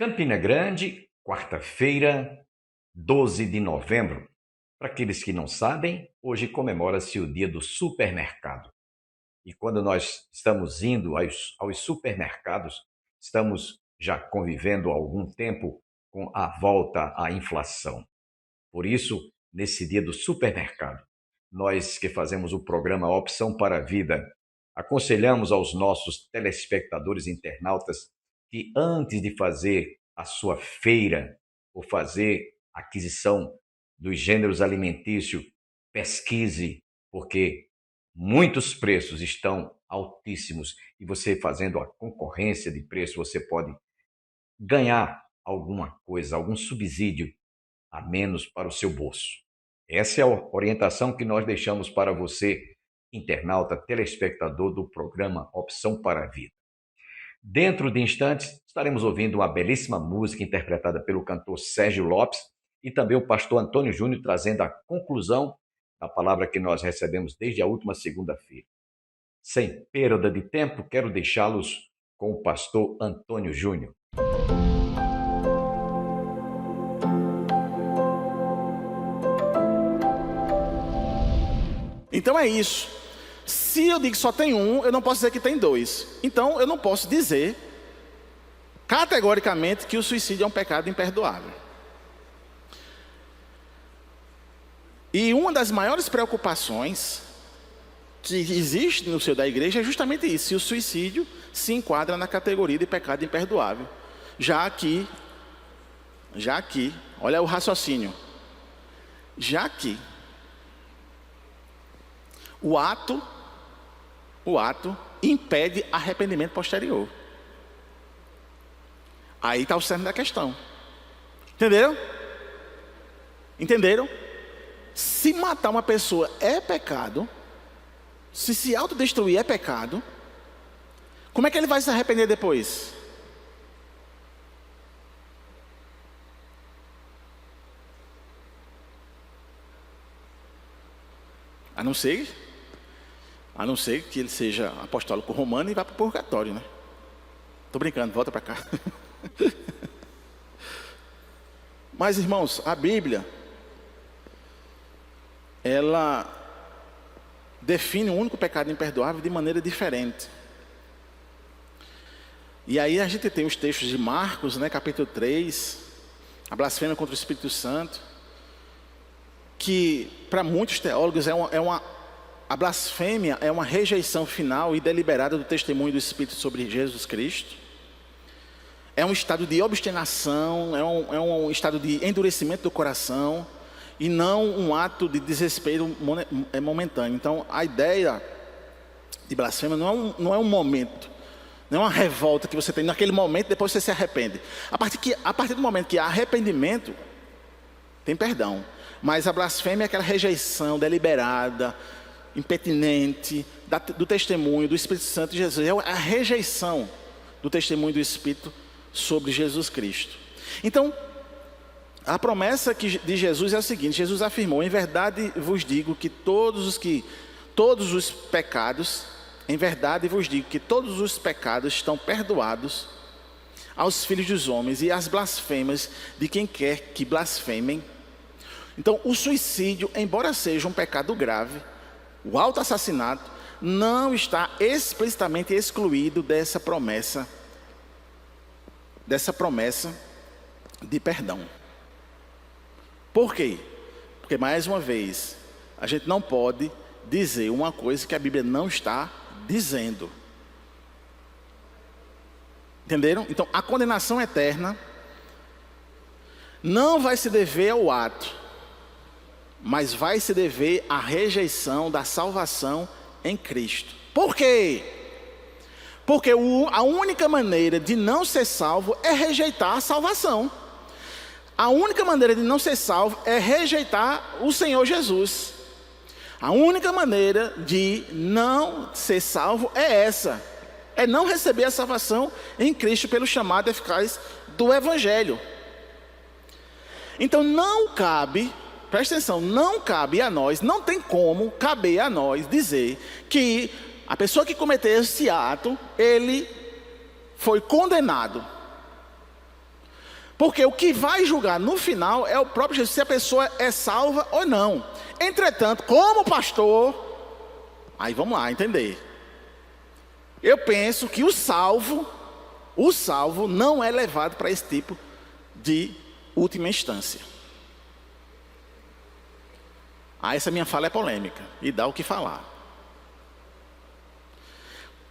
Campina Grande, quarta-feira, 12 de novembro. Para aqueles que não sabem, hoje comemora-se o dia do supermercado. E quando nós estamos indo aos supermercados, estamos já convivendo há algum tempo com a volta à inflação. Por isso, nesse dia do supermercado, nós que fazemos o programa Opção para a Vida, aconselhamos aos nossos telespectadores internautas que antes de fazer a sua feira ou fazer a aquisição dos gêneros alimentícios, pesquise, porque muitos preços estão altíssimos e você fazendo a concorrência de preço, você pode ganhar alguma coisa, algum subsídio a menos para o seu bolso. Essa é a orientação que nós deixamos para você, internauta, telespectador do programa Opção para a Vida. Dentro de instantes, estaremos ouvindo uma belíssima música interpretada pelo cantor Sérgio Lopes e também o pastor Antônio Júnior trazendo a conclusão da palavra que nós recebemos desde a última segunda-feira. Sem perda de tempo, quero deixá-los com o pastor Antônio Júnior. Então é isso. Se eu digo que só tem um, eu não posso dizer que tem dois. Então eu não posso dizer categoricamente que o suicídio é um pecado imperdoável. E uma das maiores preocupações que existe no seio da igreja é justamente isso: se o suicídio se enquadra na categoria de pecado imperdoável. Já que, olha o raciocínio, já que o ato impede arrependimento posterior. Aí está o cerne da questão. Entenderam? Se matar uma pessoa é pecado, se autodestruir é pecado, como é que ele vai se arrepender depois? A não ser que ele seja apostólico romano e vá para o purgatório, né? Estou brincando, volta para cá. Mas, irmãos, a Bíblia, ela define o único pecado imperdoável de maneira diferente. E aí a gente tem os textos de Marcos, né, capítulo 3, a blasfêmia contra o Espírito Santo, que para muitos teólogos a blasfêmia é uma rejeição final e deliberada do testemunho do Espírito sobre Jesus Cristo. É um estado de obstinação, é um estado de endurecimento do coração e não um ato de desrespeito momentâneo. Então, a ideia de blasfêmia não é um momento, não é uma revolta que você tem naquele momento, depois você se arrepende. A partir do momento que há arrependimento, tem perdão. Mas a blasfêmia é aquela rejeição deliberada, impertinente, do testemunho do Espírito Santo de Jesus. É a rejeição do testemunho do Espírito sobre Jesus Cristo. Então, a promessa de Jesus é a seguinte: Jesus afirmou: em verdade vos digo que todos os pecados, em verdade vos digo que todos os pecados estão perdoados aos filhos dos homens e as blasfêmias de quem quer que blasfemem. Então, o suicídio, embora seja um pecado grave, o autoassassinato não está explicitamente excluído dessa promessa de perdão. Por quê? Porque, mais uma vez, a gente não pode dizer uma coisa que a Bíblia não está dizendo. Entenderam? Então, a condenação eterna não vai se dever ao ato, mas vai se dever à rejeição da salvação em Cristo. Por quê? Porque a única maneira de não ser salvo é rejeitar a salvação. A única maneira de não ser salvo é rejeitar o Senhor Jesus. A única maneira de não ser salvo é essa: é não receber a salvação em Cristo pelo chamado eficaz do Evangelho. Então não cabe, presta atenção, não cabe a nós, não tem como caber a nós dizer que a pessoa que cometeu esse ato, ele foi condenado. Porque o que vai julgar no final é o próprio Jesus, se a pessoa é salva ou não. Entretanto, como pastor, aí vamos lá entender. Eu penso que o salvo não é levado para esse tipo de última instância. Essa minha fala é polêmica e dá o que falar.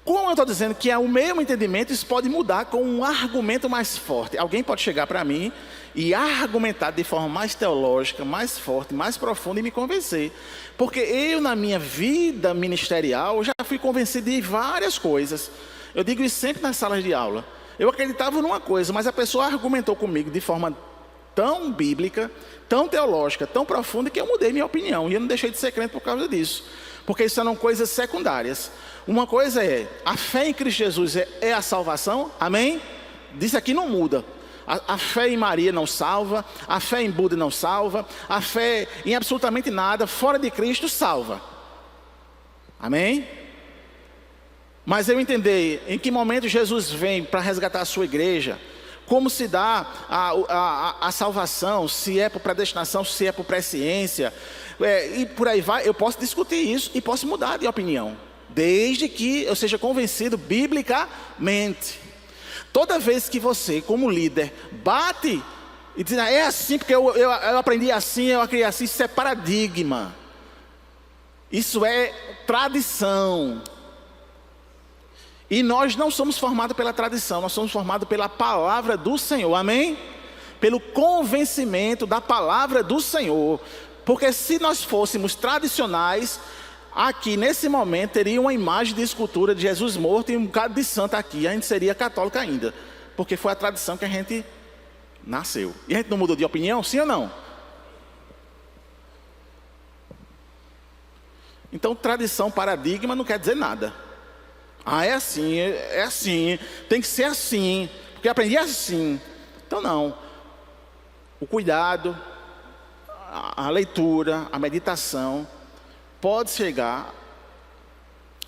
Como eu estou dizendo que é o mesmo entendimento, isso pode mudar com um argumento mais forte. Alguém pode chegar para mim e argumentar de forma mais teológica, mais forte, mais profunda e me convencer. Porque eu, na minha vida ministerial, já fui convencido de várias coisas. Eu digo isso sempre nas salas de aula. Eu acreditava numa coisa, mas a pessoa argumentou comigo de forma tão bíblica, tão teológica, tão profunda, que eu mudei minha opinião. E eu não deixei de ser crente por causa disso. Porque isso eram coisas secundárias. Uma coisa é, a fé em Cristo Jesus é a salvação, amém? Disso aqui não muda. A fé em Maria não salva, a fé em Buda não salva, a fé em absolutamente nada fora de Cristo salva. Amém? Mas eu entender em que momento Jesus vem para resgatar a sua igreja, como se dá a salvação, se é por predestinação, se é por presciência, e por aí vai. Eu posso discutir isso e posso mudar de opinião, desde que eu seja convencido biblicamente. Toda vez que você, como líder, bate e diz, é assim porque eu aprendi assim, eu criei assim, isso é paradigma. Isso é tradição. E nós não somos formados pela tradição, nós somos formados pela palavra do Senhor, amém? Pelo convencimento da palavra do Senhor. Porque se nós fôssemos tradicionais, aqui nesse momento teria uma imagem de escultura de Jesus morto e um bocado de santo aqui, a gente seria católico ainda. Porque foi a tradição que a gente nasceu. E a gente não mudou de opinião, sim ou não? Então tradição, paradigma não quer dizer nada. É assim, tem que ser assim, porque aprendi assim. Então não. O cuidado, a leitura, a meditação, pode chegar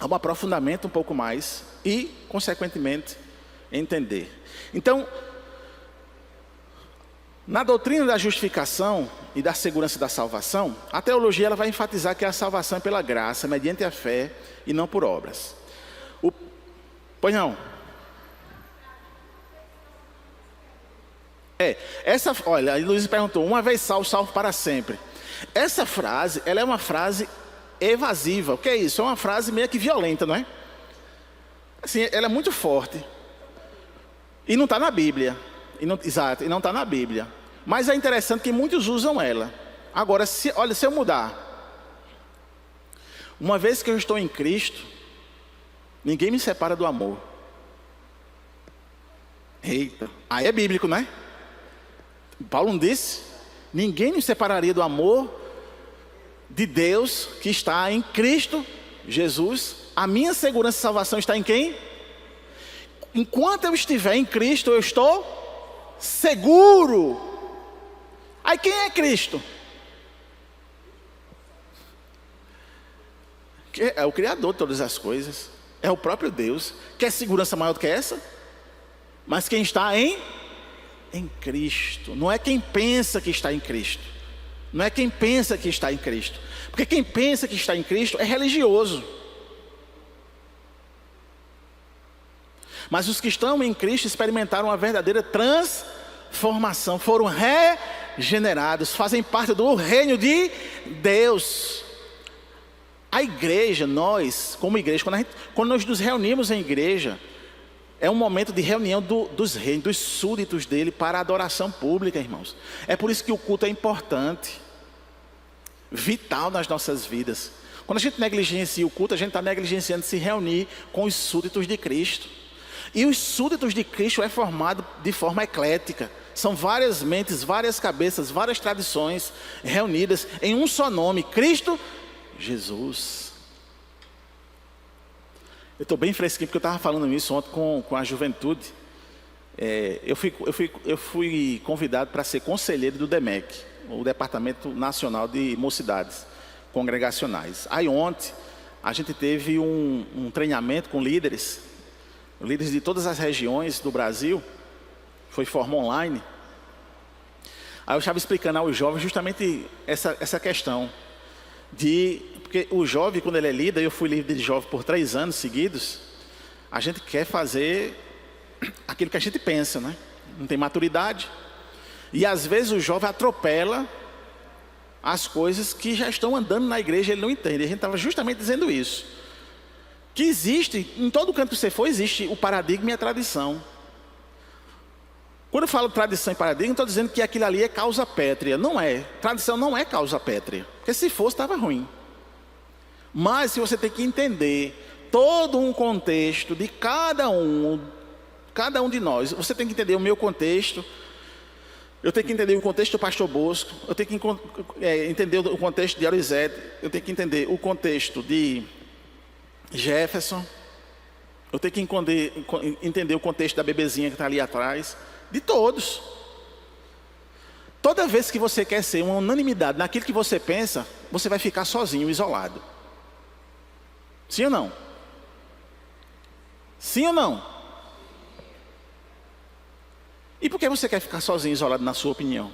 a um aprofundamento um pouco mais e, consequentemente, entender. Então, na doutrina da justificação e da segurança da salvação, a teologia ela vai enfatizar que a salvação é pela graça, mediante a fé e não por obras. Pois não. Olha, a Luiz perguntou, uma vez salvo, salvo para sempre. Essa frase, ela é uma frase evasiva. O que é isso? É uma frase meio que violenta, não é? Assim, ela é muito forte. E não está na Bíblia. Exato, e não está na Bíblia. Mas é interessante que muitos usam ela. Agora, se eu mudar. Uma vez que eu estou em Cristo, ninguém me separa do amor. Eita, aí é bíblico, né? Paulo não disse? Ninguém me separaria do amor de Deus que está em Cristo Jesus. A minha segurança e salvação está em quem? Enquanto eu estiver em Cristo, eu estou seguro. Aí quem é Cristo? É o Criador de todas as coisas. É o próprio Deus. Quer segurança maior do que essa? Mas quem está em Cristo. Não é quem pensa que está em Cristo. Não é quem pensa que está em Cristo. Porque quem pensa que está em Cristo é religioso. Mas os que estão em Cristo experimentaram uma verdadeira transformação. Foram regenerados. Fazem parte do reino de Deus. A igreja, nós, como igreja, quando nós nos reunimos em igreja, é um momento de reunião dos reinos, dos súditos dele para a adoração pública, irmãos. É por isso que o culto é importante, vital nas nossas vidas. Quando a gente negligencia o culto, a gente está negligenciando se reunir com os súditos de Cristo. E os súditos de Cristo é formado de forma eclética. São várias mentes, várias cabeças, várias tradições reunidas em um só nome, Cristo Jesus. Eu estou bem fresquinho porque eu estava falando isso ontem com a juventude. Eu fui convidado para ser conselheiro do DEMEC, o Departamento Nacional de Mocidades Congregacionais. Aí ontem a gente teve um treinamento com líderes de todas as regiões do Brasil. Foi forma online. Aí eu estava explicando aos jovens justamente essa questão porque o jovem, quando ele é líder, eu fui líder de jovem por 3 anos seguidos, a gente quer fazer aquilo que a gente pensa, né? Não tem maturidade. E às vezes o jovem atropela as coisas que já estão andando na igreja, ele não entende. A gente estava justamente dizendo isso. Que existe, em todo canto que você for, existe o paradigma e a tradição. Quando eu falo tradição e paradigma, estou dizendo que aquilo ali é causa pétrea. Não é. Tradição não é causa pétrea. Porque se fosse, estava ruim. Mas se você tem que entender todo um contexto de cada um de nós. Você tem que entender o meu contexto. Eu tenho que entender o contexto do pastor Bosco. Eu tenho que entender o contexto de Arizete. Eu tenho que entender o contexto de Jefferson. Eu tenho que entender o contexto da bebezinha que está ali atrás. De todos. Toda vez que você quer ser uma unanimidade naquilo que você pensa, você vai ficar sozinho, isolado. Sim ou não? Sim ou não? E por que você quer ficar sozinho, isolado na sua opinião?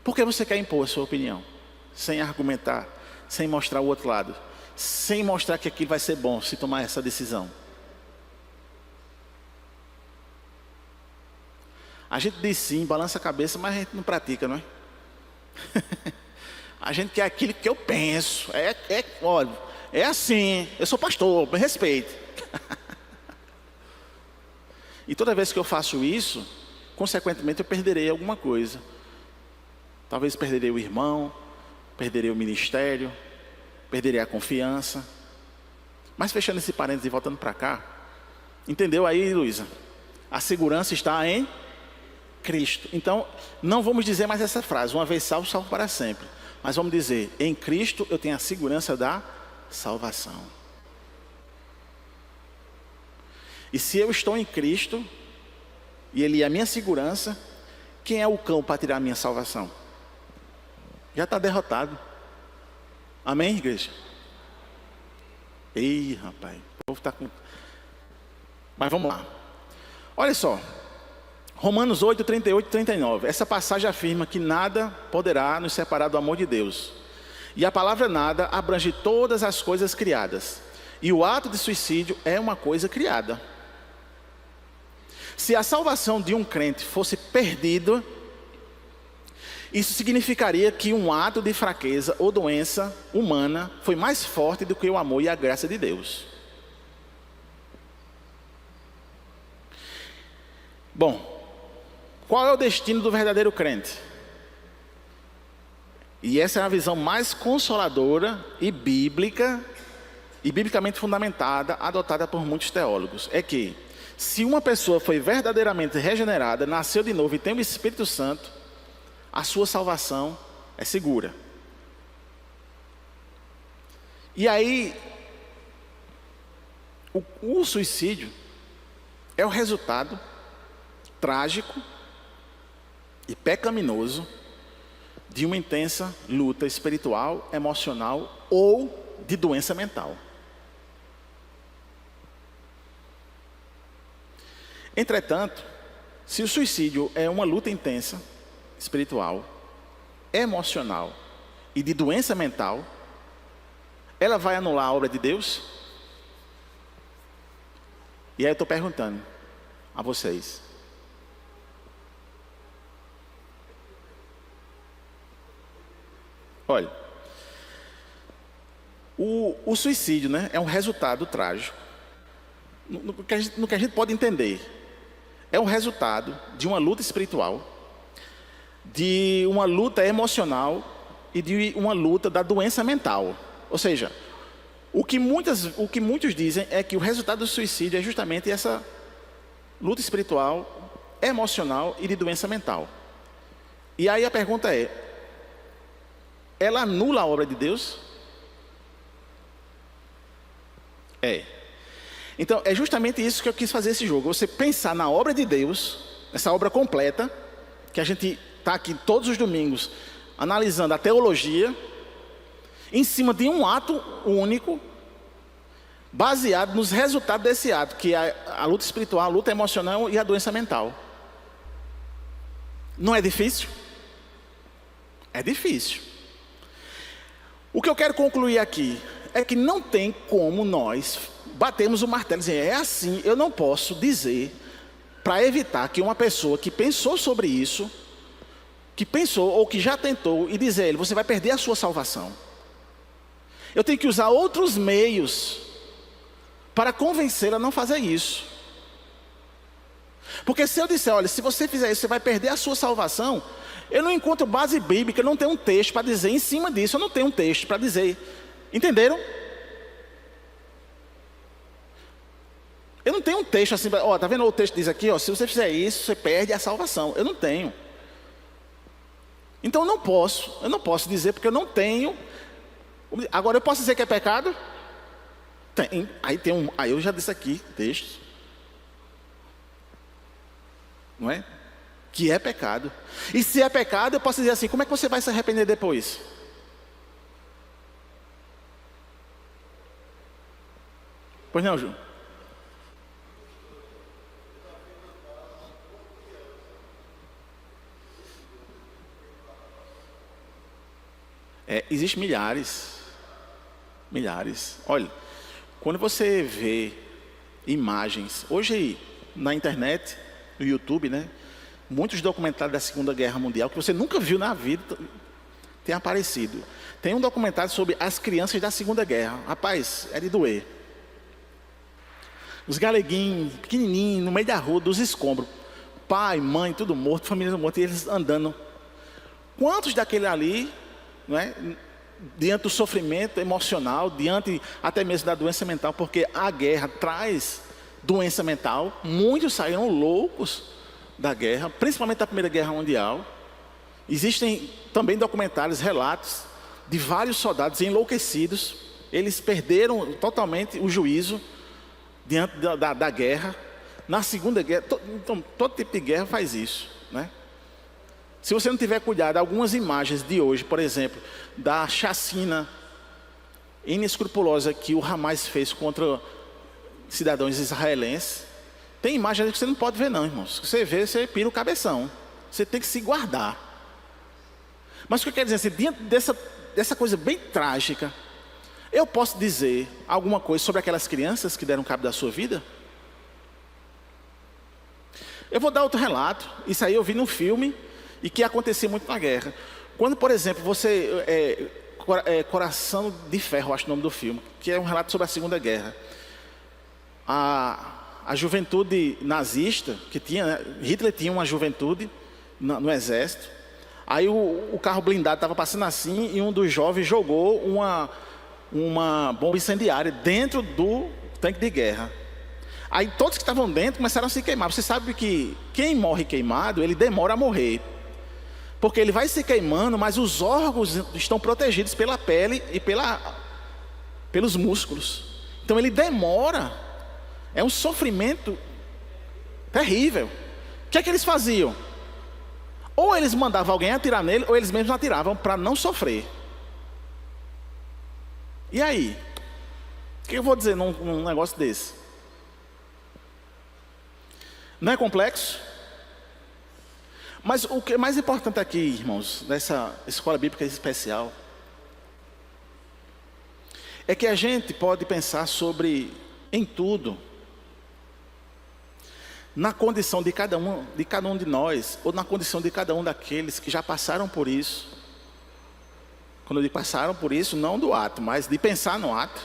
Por que você quer impor a sua opinião? Sem argumentar, sem mostrar o outro lado, sem mostrar que aquilo vai ser bom se tomar essa decisão. A gente diz sim, balança a cabeça, mas a gente não pratica, não é? A gente quer aquilo que eu penso. Olha, é assim, eu sou pastor, me respeite. E toda vez que eu faço isso, consequentemente eu perderei alguma coisa. Talvez perderei o irmão, perderei o ministério, perderei a confiança. Mas fechando esse parênteses e voltando para cá, entendeu aí, Luísa? A segurança está em Cristo. Então, não vamos dizer mais essa frase, uma vez salvo, salvo para sempre. Mas vamos dizer, em Cristo eu tenho a segurança da salvação. E se eu estou em Cristo, e Ele é a minha segurança, quem é o cão para tirar a minha salvação? Já está derrotado. Amém, igreja? Ih, rapaz, o povo está com... Mas vamos lá. Olha só. Romanos 8, 38 e 39. Essa passagem afirma que nada poderá nos separar do amor de Deus. E a palavra nada abrange todas as coisas criadas. E o ato de suicídio é uma coisa criada. Se a salvação de um crente fosse perdida, isso significaria que um ato de fraqueza ou doença humana foi mais forte do que o amor e a graça de Deus. Bom, qual é o destino do verdadeiro crente? E essa é a visão mais consoladora e bíblica, e biblicamente fundamentada, adotada por muitos teólogos. É que, se uma pessoa foi verdadeiramente regenerada, nasceu de novo e tem o Espírito Santo, a sua salvação é segura. E aí, o suicídio é o resultado trágico e pecaminoso de uma intensa luta espiritual, emocional ou de doença mental. Entretanto, se o suicídio é uma luta intensa, espiritual, emocional e de doença mental, ela vai anular a obra de Deus? E aí eu estou perguntando a vocês. Olha, o suicídio, né, é um resultado trágico. No que a gente pode entender, é um resultado de uma luta espiritual, de uma luta emocional e de uma luta da doença mental. Ou seja, o que muitos dizem é que o resultado do suicídio é justamente essa luta espiritual, emocional e de doença mental. E aí a pergunta é, ela anula a obra de Deus? É. Então, é justamente isso que eu quis fazer esse jogo. Você pensar na obra de Deus, essa obra completa, que a gente está aqui todos os domingos, analisando a teologia, em cima de um ato único, baseado nos resultados desse ato, que é a luta espiritual, a luta emocional e a doença mental. Não é difícil? É difícil. O que eu quero concluir aqui é que não tem como nós batermos o martelo e dizer, é assim, eu não posso dizer, para evitar que uma pessoa que pensou sobre isso, que pensou ou que já tentou, e dizer a ele, você vai perder a sua salvação. Eu tenho que usar outros meios para convencê-lo a não fazer isso. Porque se eu disser, olha, se você fizer isso, você vai perder a sua salvação, eu não encontro base bíblica, eu não tenho um texto para dizer em cima disso, eu não tenho um texto para dizer. Entenderam? Eu não tenho um texto assim, ó, tá vendo o texto diz aqui, ó, se você fizer isso, você perde a salvação. Eu não tenho. Então eu não posso dizer porque eu não tenho. Agora eu posso dizer que é pecado? Tem. Aí eu já disse aqui, texto. Não é? Que é pecado. E se é pecado, eu posso dizer assim, como é que você vai se arrepender depois? Pois não, Ju? Existem milhares. Olha, quando você vê imagens, hoje na internet, no YouTube, né? Muitos documentários da Segunda Guerra Mundial que você nunca viu na vida tem aparecido. Tem um documentário sobre as crianças da Segunda Guerra. Rapaz, é de doer. Os galeguinhos, pequenininhos, no meio da rua, dos escombros. Pai, mãe, tudo morto, família morta, e eles andando. Quantos daquele ali, não é? Diante do sofrimento emocional, diante até mesmo da doença mental, porque a guerra traz doença mental. Muitos saíram loucos da guerra, principalmente da Primeira Guerra Mundial. Existem também documentários, relatos de vários soldados enlouquecidos. Eles perderam totalmente o juízo diante da guerra. Na Segunda Guerra, então, todo tipo de guerra faz isso, né? Se você não tiver cuidado, algumas imagens de hoje, por exemplo, da chacina inescrupulosa que o Hamas fez contra cidadãos israelenses, tem imagens que você não pode ver não, irmãos. Se você vê, você pira o cabeção. Você tem que se guardar. Mas o que eu quero dizer assim, diante dessa coisa bem trágica, eu posso dizer alguma coisa sobre aquelas crianças que deram cabo da sua vida? Eu vou dar outro relato. Isso aí eu vi num filme e que acontecia muito na guerra. Quando, por exemplo, Coração de Ferro, acho o nome do filme, que é um relato sobre a Segunda Guerra. A juventude nazista, que tinha, né? Hitler tinha uma juventude no exército. Aí o carro blindado estava passando assim e um dos jovens jogou uma bomba incendiária dentro do tanque de guerra. Aí todos que estavam dentro começaram a se queimar. Você sabe que quem morre queimado, ele demora a morrer. Porque ele vai se queimando, mas os órgãos estão protegidos pela pele e pelos músculos. Então ele demora. É um sofrimento terrível. O que é que eles faziam? Ou eles mandavam alguém atirar nele, ou eles mesmos atiravam para não sofrer. E aí? O que eu vou dizer num negócio desse? Não é complexo? Mas o que é mais importante aqui, irmãos, nessa escola bíblica especial, é que a gente pode pensar em tudo, na condição de cada um de nós, ou na condição de cada um daqueles que já passaram por isso. Quando eu digo passaram por isso, não do ato, mas de pensar no ato.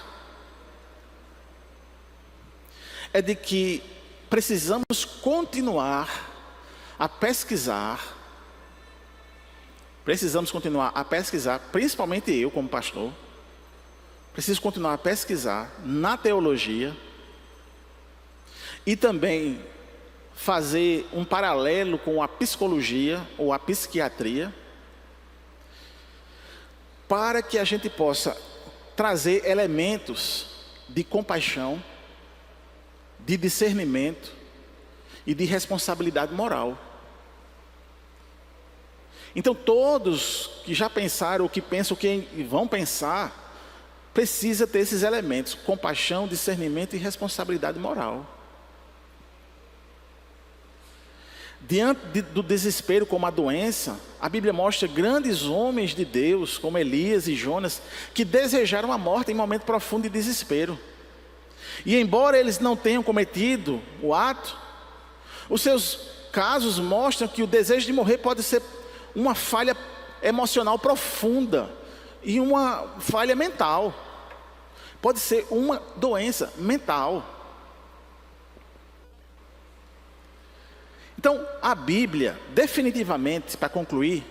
É de que precisamos continuar a pesquisar. Precisamos continuar a pesquisar, principalmente eu como pastor. Preciso continuar a pesquisar na teologia. E também fazer um paralelo com a psicologia ou a psiquiatria, para que a gente possa trazer elementos de compaixão, de discernimento e de responsabilidade moral. Então todos que já pensaram, ou que pensam, ou que vão pensar, precisa ter esses elementos: compaixão, discernimento e responsabilidade moral. Diante do desespero como a doença, a Bíblia mostra grandes homens de Deus, como Elias e Jonas, que desejaram a morte em momento profundo de desespero. E embora eles não tenham cometido o ato, os seus casos mostram que o desejo de morrer pode ser uma falha emocional profunda e uma falha mental. Pode ser uma doença mental. Então, a Bíblia, definitivamente, para concluir,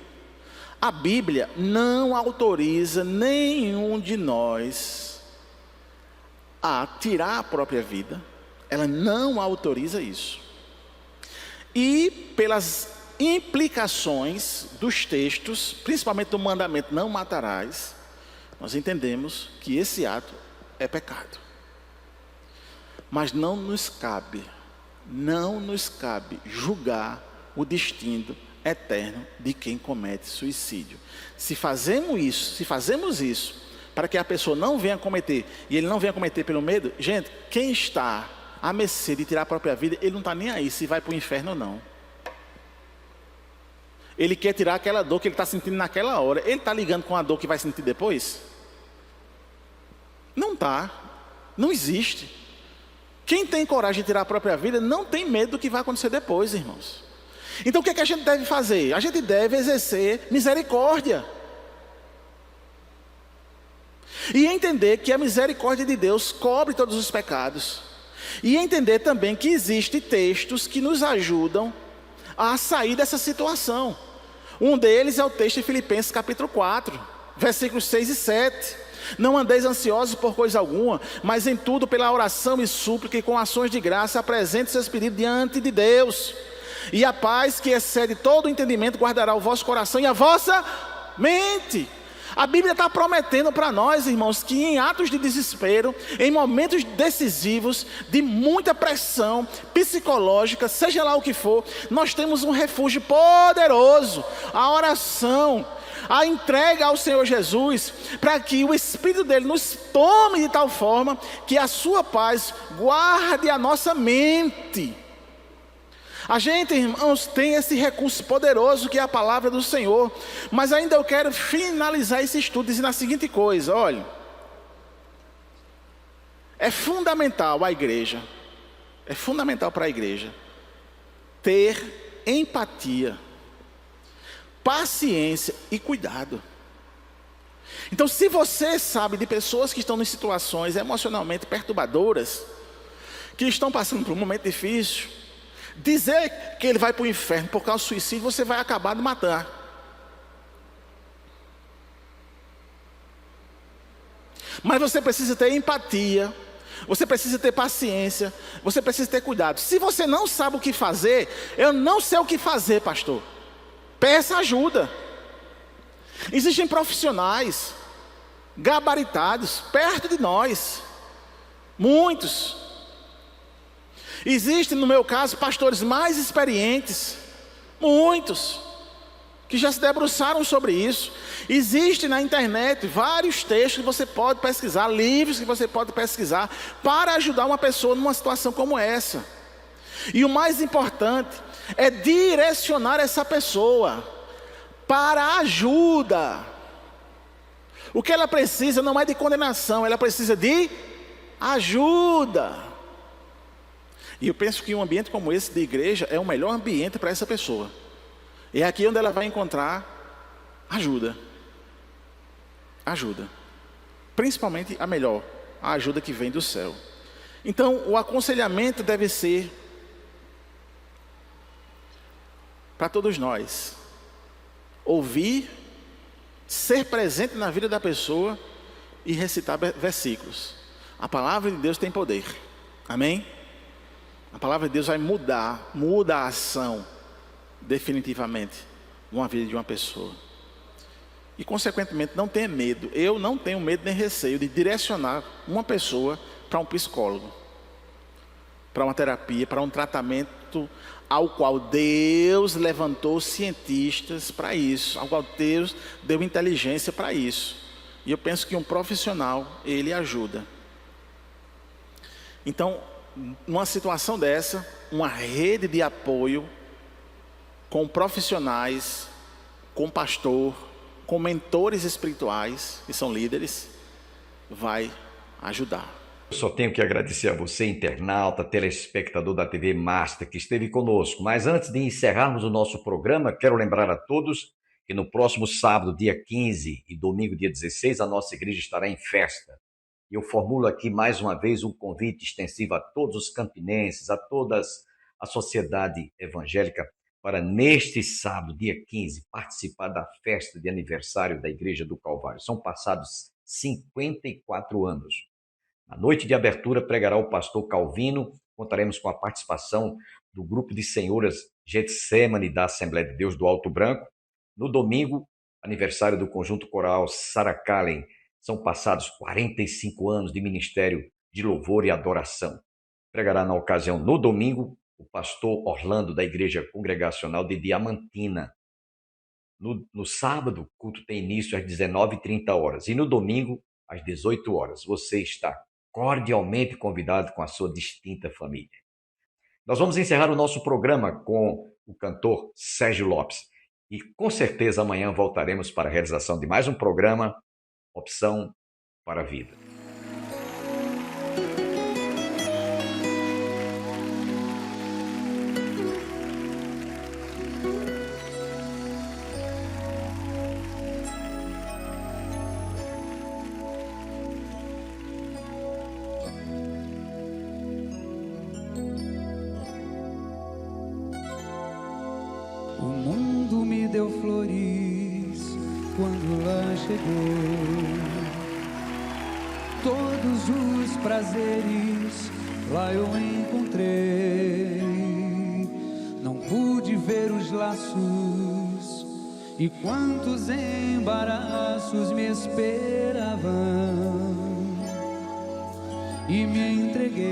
a Bíblia não autoriza nenhum de nós a tirar a própria vida. Ela não autoriza isso. E pelas implicações dos textos, principalmente do mandamento não matarás, nós entendemos que esse ato é pecado. Mas não nos cabe julgar o destino eterno de quem comete suicídio. Se fazemos isso para que a pessoa não venha cometer, e ele não venha cometer pelo medo, gente, quem está à mercê de tirar a própria vida, ele não está nem aí se vai para o inferno ou não. Ele quer tirar aquela dor que ele está sentindo naquela hora. Ele está ligando com a dor que vai sentir depois? Não está. Não existe. Quem tem coragem de tirar a própria vida não tem medo do que vai acontecer depois, irmãos. Então o que é que a gente deve fazer? A gente deve exercer misericórdia. E entender que a misericórdia de Deus cobre todos os pecados. E entender também que existem textos que nos ajudam a sair dessa situação. Um deles é o texto de Filipenses capítulo 4, versículos 6 e 7. Não andeis ansiosos por coisa alguma, mas em tudo pela oração e súplica e com ações de graça apresente seus pedidos diante de Deus. E a paz que excede todo o entendimento guardará o vosso coração e a vossa mente. A Bíblia está prometendo para nós, irmãos, que em atos de desespero, em momentos decisivos, de muita pressão psicológica, seja lá o que for, nós temos um refúgio poderoso, a oração, a entrega ao Senhor Jesus, para que o Espírito dele nos tome de tal forma que a sua paz guarde a nossa mente. A gente, irmãos, tem esse recurso poderoso que é a palavra do Senhor. Mas ainda eu quero finalizar esse estudo dizendo a seguinte coisa: olha, é fundamental a igreja, é fundamental para a igreja ter empatia, paciência e cuidado. Então, se você sabe de pessoas que estão em situações emocionalmente perturbadoras, que estão passando por um momento difícil, dizer que ele vai para o inferno por causa do suicídio, você vai acabar de matar. Mas você precisa ter empatia, você precisa ter paciência, você precisa ter cuidado. Se você não sabe o que fazer, eu não sei o que fazer, pastor, peça ajuda. Existem profissionais gabaritados perto de nós, muitos. Existem, no meu caso, pastores mais experientes, muitos, que já se debruçaram sobre isso. Existem na internet vários textos que você pode pesquisar, livros que você pode pesquisar, para ajudar uma pessoa numa situação como essa. E o mais importante é direcionar essa pessoa para a ajuda. O que ela precisa não é de condenação, ela precisa de ajuda. E eu penso que um ambiente como esse de igreja é o melhor ambiente para essa pessoa. É aqui onde ela vai encontrar ajuda. Ajuda. Principalmente a melhor, a ajuda que vem do céu. Então, o aconselhamento deve ser para todos nós: ouvir, ser presente na vida da pessoa e recitar versículos. A palavra de Deus tem poder. Amém? A palavra de Deus vai muda a ação definitivamente numa vida de uma pessoa. E consequentemente não tenha medo. Eu não tenho medo nem receio de direcionar uma pessoa para um psicólogo, para uma terapia, para um tratamento ao qual Deus levantou cientistas para isso, ao qual Deus deu inteligência para isso. E eu penso que um profissional, ele ajuda. Então, numa situação dessa, uma rede de apoio com profissionais, com pastor, com mentores espirituais, que são líderes, vai ajudar. Eu só tenho que agradecer a você, internauta, telespectador da TV Master, que esteve conosco. Mas antes de encerrarmos o nosso programa, quero lembrar a todos que no próximo sábado, dia 15, e domingo, dia 16, a nossa igreja estará em festa. E eu formulo aqui mais uma vez um convite extensivo a todos os campinenses, a toda a sociedade evangélica, para neste sábado, dia 15, participar da festa de aniversário da Igreja do Calvário. São passados 54 anos. Na noite de abertura, pregará o pastor Calvino. Contaremos com a participação do grupo de senhoras Getsemane da Assembleia de Deus do Alto Branco. No domingo, aniversário do conjunto coral Saracalen. São passados 45 anos de ministério de louvor e adoração. Pregará na ocasião, no domingo, o pastor Orlando, da Igreja Congregacional de Diamantina. No sábado, o culto tem início às 19h30 e no domingo, às 18h. Você está cordialmente convidado com a sua distinta família. Nós vamos encerrar o nosso programa com o cantor Sérgio Lopes. E com certeza amanhã voltaremos para a realização de mais um programa, Opção para a Vida. O mundo me deu flores quando lá chegou. Todos os prazeres lá eu encontrei. Não pude ver os laços e quantos embaraços me esperavam. E me entreguei.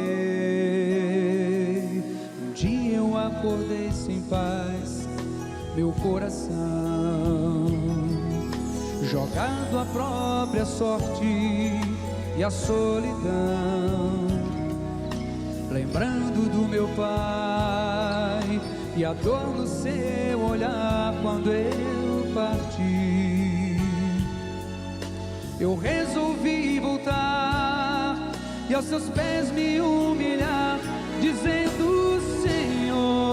Um dia eu acordei sem paz, meu coração jogado à própria sorte e à solidão, lembrando do meu pai e a dor no seu olhar quando eu parti. Eu resolvi voltar e aos seus pés me humilhar, dizendo: Senhor,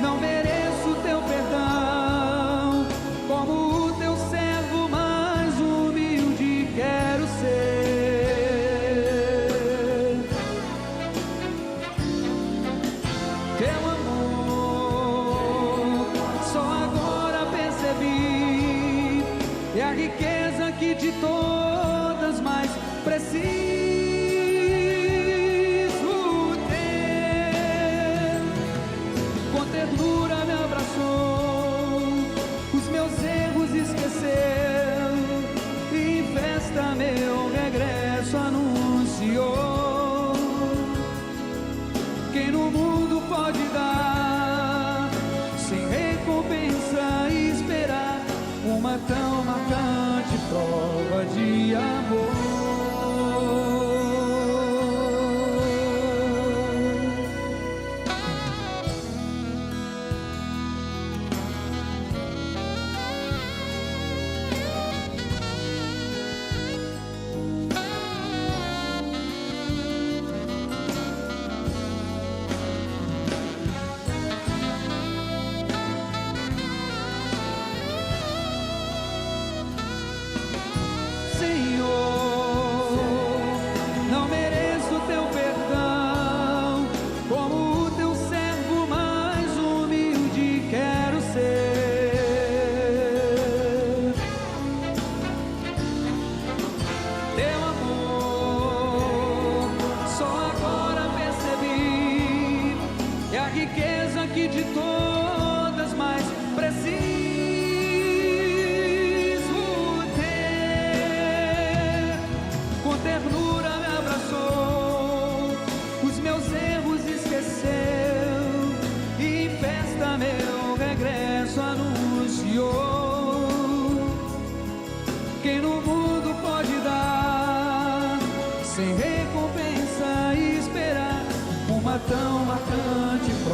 não mereço teu perdão, como o teu servo mais humilde quero ser. Teu amor só agora percebi, é a riqueza que de todas mais preciso ter. Com ternura me abraçou, os meus erros esqueceu, e em festa meu regresso anunciou. Quem no mundo pode dar sem recompensa e esperar uma tão marcante prova de amor? Que de todas mais preciso ter. Com ternura me abraçou, os meus erros esqueceu, e em festa meu regresso anunciou. Quem no mundo pode dar sem recompensa e esperar uma tão marcante prova